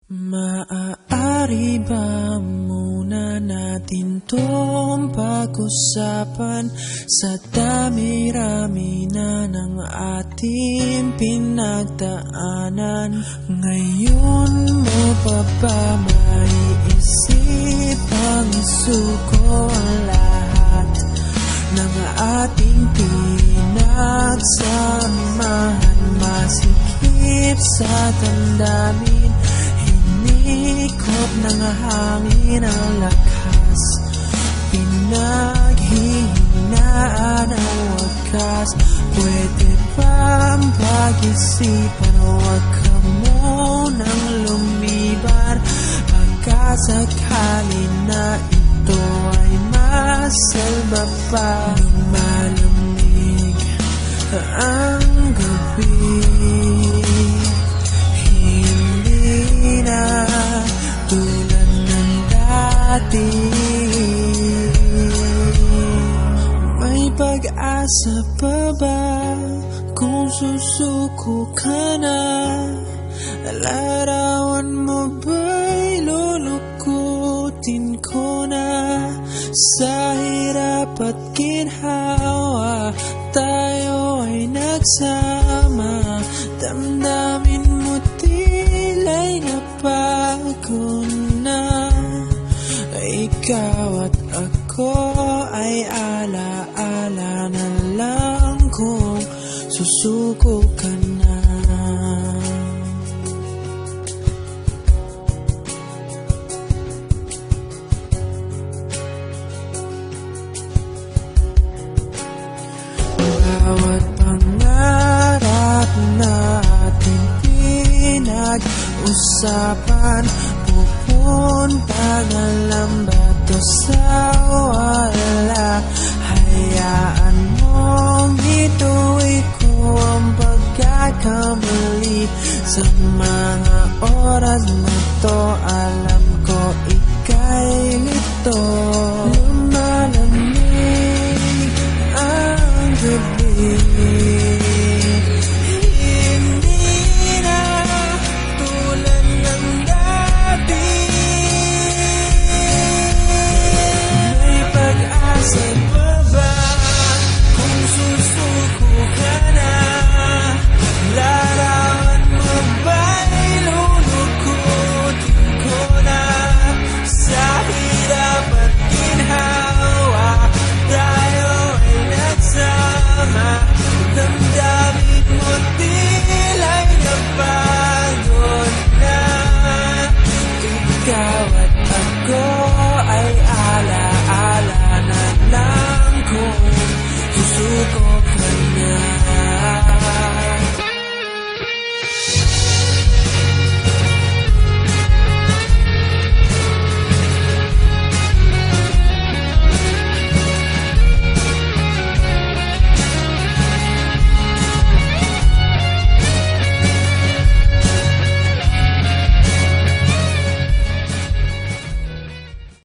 Maaari ba muna natin tong pag-usapan sa dami-rami na ng ating pinagdaanan? Ngayon mo pa ba maiisip ang isuko ang lahat ng ating pinagsamahan? Masikip sa damdamin, ikot ng hangin ang lakas, pinaghihinaan ang wakas. Pwede bang pag-isipan, huwag ka munang lumibar, pagkasakali na ito ay masalba pa. Lumalamig ang gabi, tulad ng dati. May pag-asa pa ba kung susuko ka na? Larawan mo ba'y lulukutin ko na? Sa hirap at ginhawa tayo ay nagsama, damdamin mo tila'y nabago na. Ikaw at ako ay ala-ala na lang kung susuko ka na. Bawat pangarap natin pinag-usapan, pupunta na lang ba to sa wala? Hayaan mong ituloy ko ang pagkakamali. Sa mga oras na to, alam ko ika'y lito. Lumalamig ang gabi, the